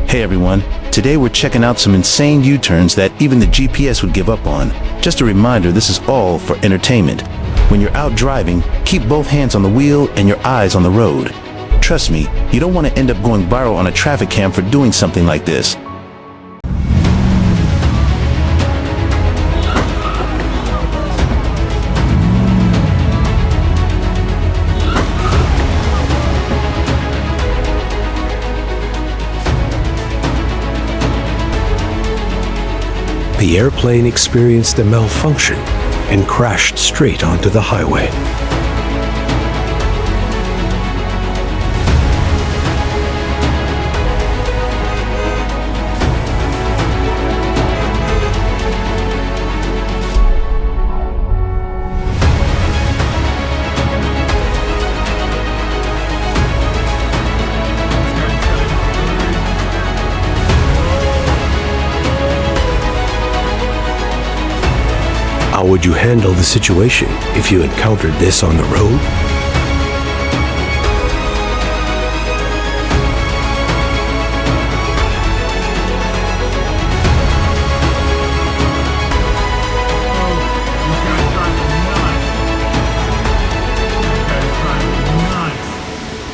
Hey everyone, today we're checking out some insane U-turns that even the GPS would give up on. Just a reminder, this is all for entertainment. When you're out driving, keep both hands on the wheel and your eyes on the road. Trust me, you don't want to end up going viral on a traffic cam for doing something like this. The airplane experienced a malfunction and crashed straight onto the highway. How would you handle the situation if you encountered this on the road?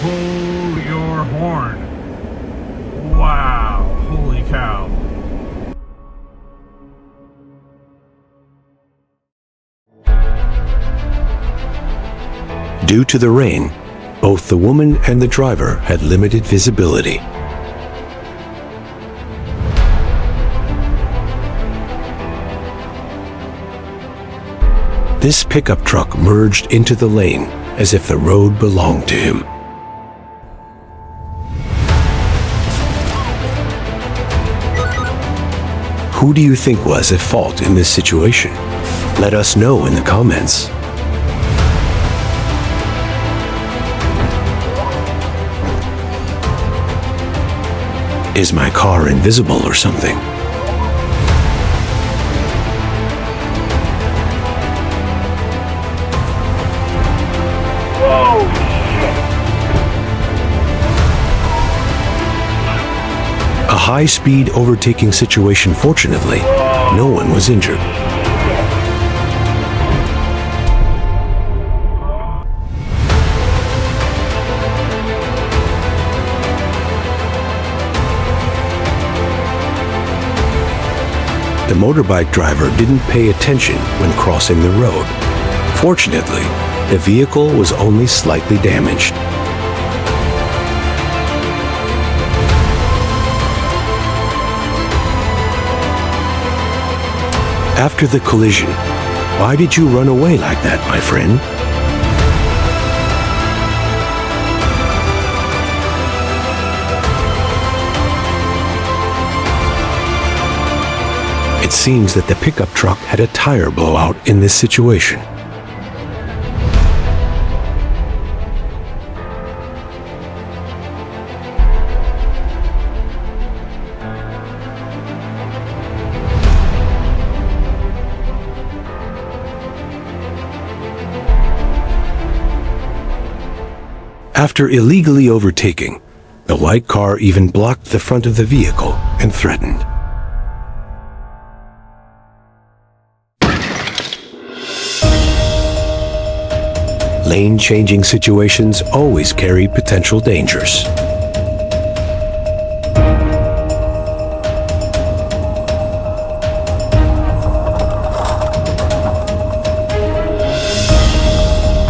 Pull your horn. Wow, holy cow. Due to the rain, both the woman and the driver had limited visibility. This pickup truck merged into the lane as if the road belonged to him. Who do you think was at fault in this situation? Let us know in the comments. Is my car invisible or something? Whoa, shit. A high-speed overtaking situation, fortunately, no one was injured. The motorbike driver didn't pay attention when crossing the road. Fortunately, the vehicle was only slightly damaged. After the collision, why did you run away like that, my friend? It seems that the pickup truck had a tire blowout in this situation. After illegally overtaking, the white car even blocked the front of the vehicle and threatened. Lane-changing situations always carry potential dangers.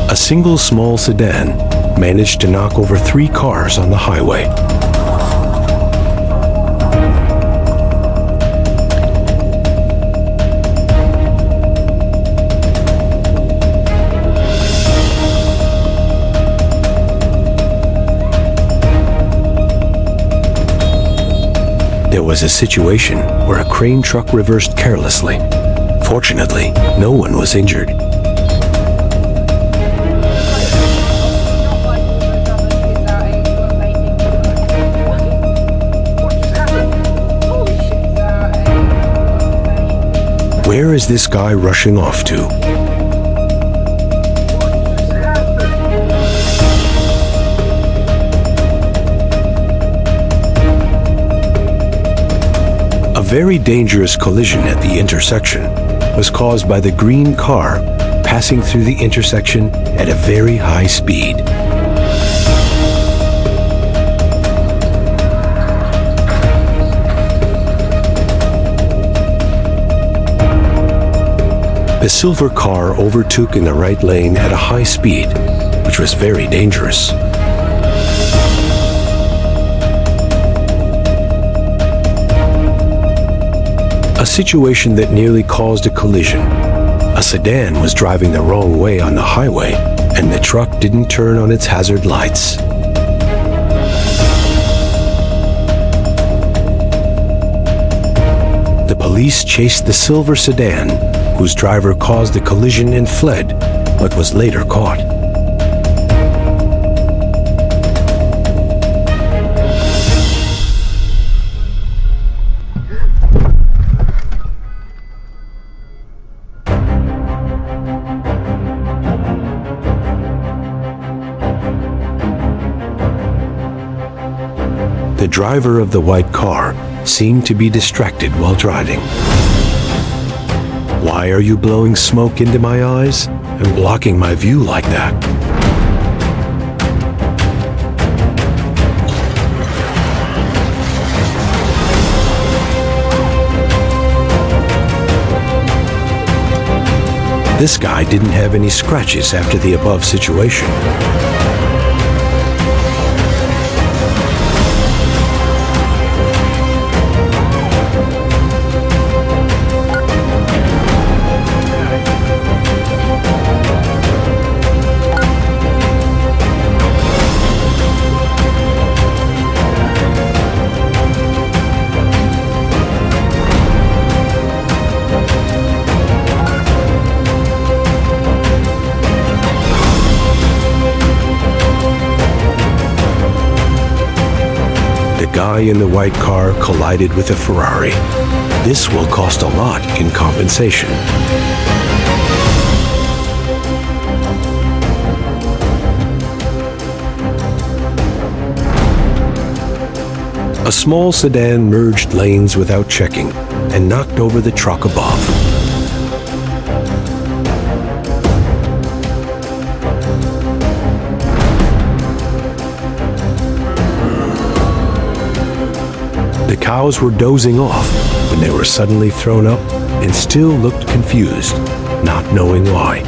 A single small sedan managed to knock over 3 cars on the highway. There was a situation where a crane truck reversed carelessly. Fortunately, no one was injured. Where is this guy rushing off to? very dangerous collision at the intersection was caused by the green car passing through the intersection at a very high speed. The silver car overtook in the right lane at a high speed, which was very dangerous. A situation that nearly caused a collision. A sedan was driving the wrong way on the highway, and the truck didn't turn on its hazard lights. The police chased the silver sedan, whose driver caused the collision and fled, but was later caught. The driver of the white car seemed to be distracted while driving. Why are you blowing smoke into my eyes and blocking my view like that? This guy didn't have any scratches after the above situation. The guy in the white car collided with a Ferrari. This will cost a lot in compensation. A small sedan merged lanes without checking and knocked over the truck above. The cows were dozing off when they were suddenly thrown up and still looked confused, not knowing why.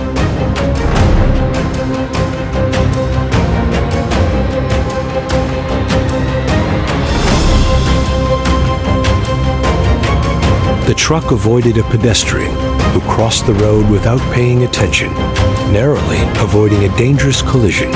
The truck avoided a pedestrian who crossed the road without paying attention, narrowly avoiding a dangerous collision.